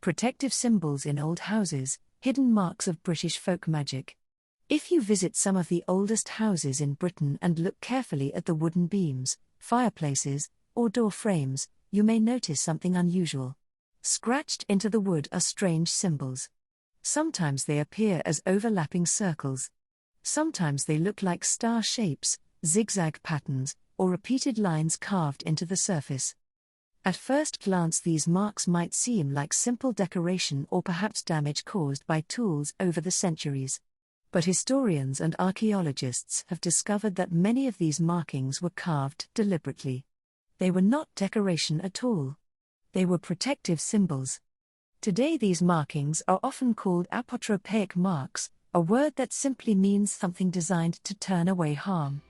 Protective symbols in old houses, hidden marks of British folk magic. If you visit some of the oldest houses in Britain and look carefully at the wooden beams, fireplaces, or door frames, you may notice something unusual. Scratched into the wood are strange symbols. Sometimes they appear as overlapping circles. Sometimes they look like star shapes, zigzag patterns, or repeated lines carved into the surface. At first glance, these marks might seem like simple decoration or perhaps damage caused by tools over the centuries. But historians and archaeologists have discovered that many of these markings were carved deliberately. They were not decoration at all. They were protective symbols. Today these markings are often called apotropaic marks, a word that simply means something designed to turn away harm.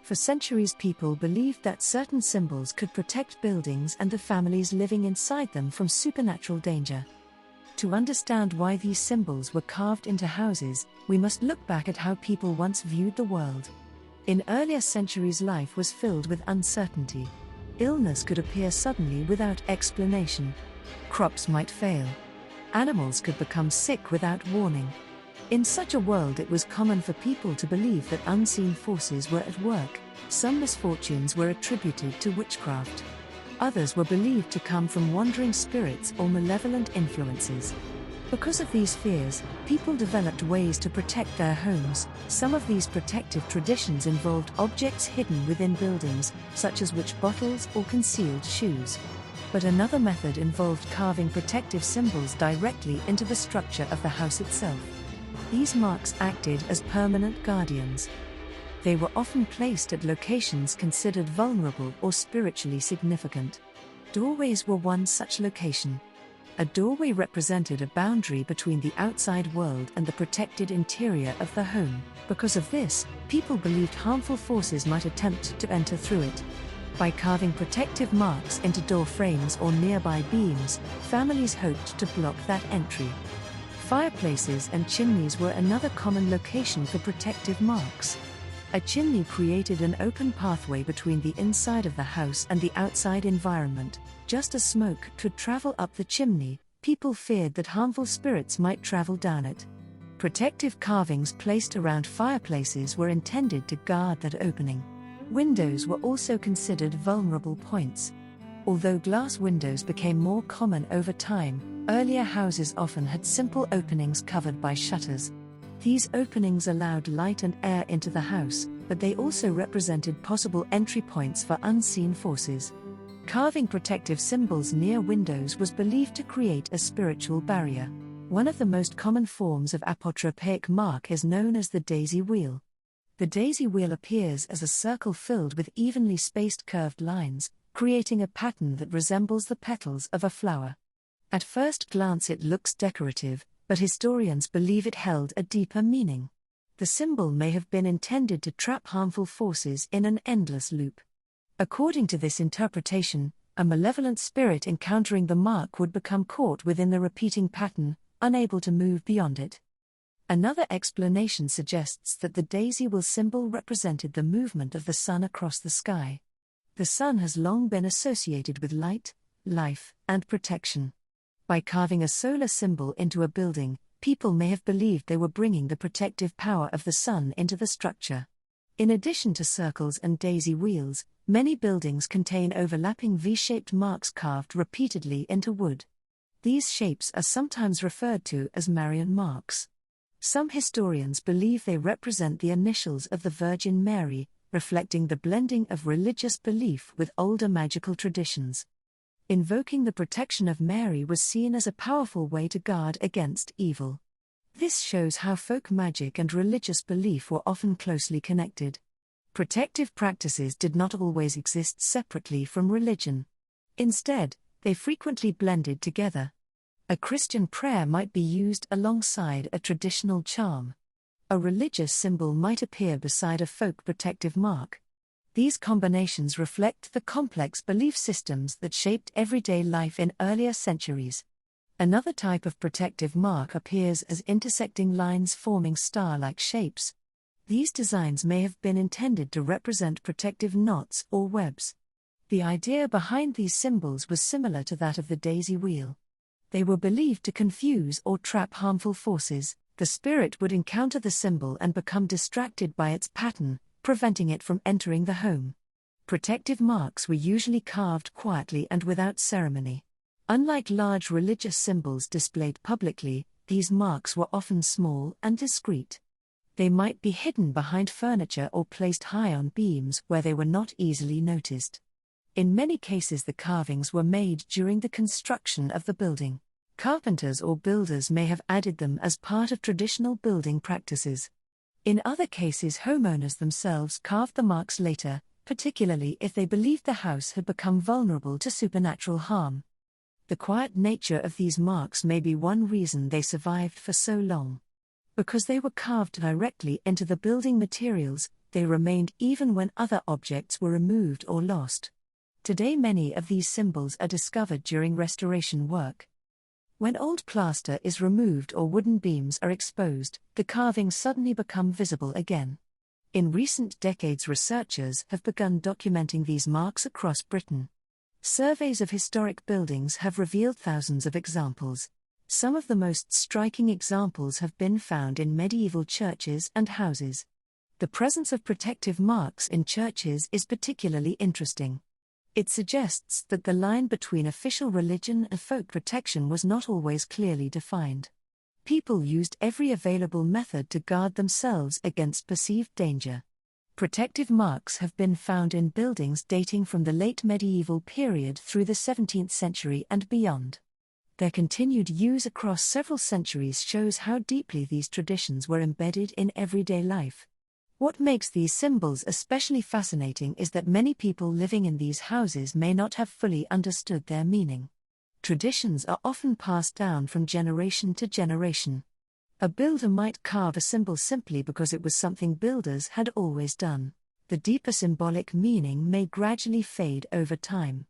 For centuries people believed that certain symbols could protect buildings and the families living inside them from supernatural danger. To understand why these symbols were carved into houses, we must look back at how people once viewed the world. In earlier centuries, life was filled with uncertainty. Illness could appear suddenly without explanation. Crops might fail. Animals could become sick without warning. In such a world, it was common for people to believe that unseen forces were at work. Some misfortunes were attributed to witchcraft. Others were believed to come from wandering spirits or malevolent influences. Because of these fears, people developed ways to protect their homes. Some of these protective traditions involved objects hidden within buildings, such as witch bottles or concealed shoes. But another method involved carving protective symbols directly into the structure of the house itself. These marks acted as permanent guardians. They were often placed at locations considered vulnerable or spiritually significant. Doorways were one such location. A doorway represented a boundary between the outside world and the protected interior of the home. Because of this, people believed harmful forces might attempt to enter through it. By carving protective marks into door frames or nearby beams, families hoped to block that entry. Fireplaces and chimneys were another common location for protective marks. A chimney created an open pathway between the inside of the house and the outside environment. Just as smoke could travel up the chimney, people feared that harmful spirits might travel down it. Protective carvings placed around fireplaces were intended to guard that opening. Windows were also considered vulnerable points. Although glass windows became more common over time, earlier houses often had simple openings covered by shutters. These openings allowed light and air into the house, but they also represented possible entry points for unseen forces. Carving protective symbols near windows was believed to create a spiritual barrier. One of the most common forms of apotropaic mark is known as the daisy wheel. The daisy wheel appears as a circle filled with evenly spaced curved lines, creating a pattern that resembles the petals of a flower. At first glance it looks decorative, but historians believe it held a deeper meaning. The symbol may have been intended to trap harmful forces in an endless loop. According to this interpretation, a malevolent spirit encountering the mark would become caught within the repeating pattern, unable to move beyond it. Another explanation suggests that the daisy wheel symbol represented the movement of the sun across the sky. The sun has long been associated with light, life, and protection. By carving a solar symbol into a building, people may have believed they were bringing the protective power of the sun into the structure. In addition to circles and daisy wheels, many buildings contain overlapping V-shaped marks carved repeatedly into wood. These shapes are sometimes referred to as Marian marks. Some historians believe they represent the initials of the Virgin Mary, reflecting the blending of religious belief with older magical traditions. Invoking the protection of Mary was seen as a powerful way to guard against evil. This shows how folk magic and religious belief were often closely connected. Protective practices did not always exist separately from religion. Instead, they frequently blended together. A Christian prayer might be used alongside a traditional charm. A religious symbol might appear beside a folk protective mark. These combinations reflect the complex belief systems that shaped everyday life in earlier centuries. Another type of protective mark appears as intersecting lines forming star-like shapes. These designs may have been intended to represent protective knots or webs. The idea behind these symbols was similar to that of the daisy wheel. They were believed to confuse or trap harmful forces. The spirit would encounter the symbol and become distracted by its pattern, preventing it from entering the home. Protective marks were usually carved quietly and without ceremony. Unlike large religious symbols displayed publicly, these marks were often small and discreet. They might be hidden behind furniture or placed high on beams where they were not easily noticed. In many cases, the carvings were made during the construction of the building. Carpenters or builders may have added them as part of traditional building practices. In other cases, homeowners themselves carved the marks later, particularly if they believed the house had become vulnerable to supernatural harm. The quiet nature of these marks may be one reason they survived for so long. Because they were carved directly into the building materials, they remained even when other objects were removed or lost. Today, many of these symbols are discovered during restoration work. When old plaster is removed or wooden beams are exposed, the carvings suddenly become visible again. In recent decades, researchers have begun documenting these marks across Britain. Surveys of historic buildings have revealed thousands of examples. Some of the most striking examples have been found in medieval churches and houses. The presence of protective marks in churches is particularly interesting. It suggests that the line between official religion and folk protection was not always clearly defined. People used every available method to guard themselves against perceived danger. Protective marks have been found in buildings dating from the late medieval period through the 17th century and beyond. Their continued use across several centuries shows how deeply these traditions were embedded in everyday life. What makes these symbols especially fascinating is that many people living in these houses may not have fully understood their meaning. Traditions are often passed down from generation to generation. A builder might carve a symbol simply because it was something builders had always done. The deeper symbolic meaning may gradually fade over time.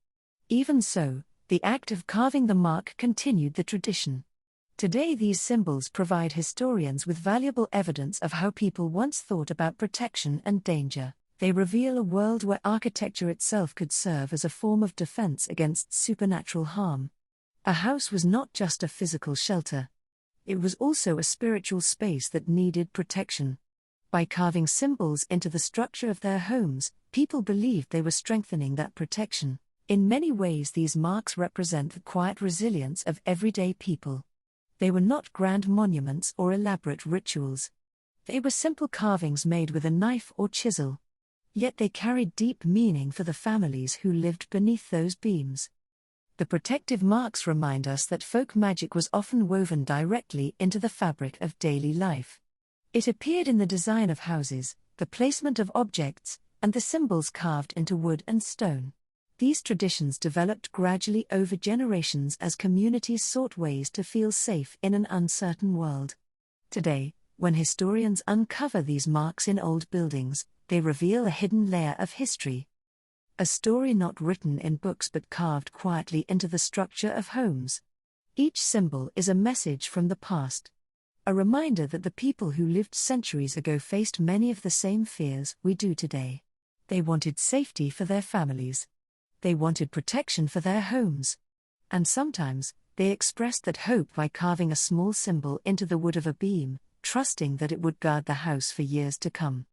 Even so, the act of carving the mark continued the tradition. Today, these symbols provide historians with valuable evidence of how people once thought about protection and danger. They reveal a world where architecture itself could serve as a form of defense against supernatural harm. A house was not just a physical shelter. It was also a spiritual space that needed protection. By carving symbols into the structure of their homes, people believed they were strengthening that protection. In many ways, these marks represent the quiet resilience of everyday people. They were not grand monuments or elaborate rituals. They were simple carvings made with a knife or chisel. Yet they carried deep meaning for the families who lived beneath those beams. The protective marks remind us that folk magic was often woven directly into the fabric of daily life. It appeared in the design of houses, the placement of objects, and the symbols carved into wood and stone. These traditions developed gradually over generations as communities sought ways to feel safe in an uncertain world. Today, when historians uncover these marks in old buildings, they reveal a hidden layer of history. A story not written in books but carved quietly into the structure of homes. Each symbol is a message from the past. A reminder that the people who lived centuries ago faced many of the same fears we do today. They wanted safety for their families. They wanted protection for their homes. And sometimes, they expressed that hope by carving a small symbol into the wood of a beam, trusting that it would guard the house for years to come.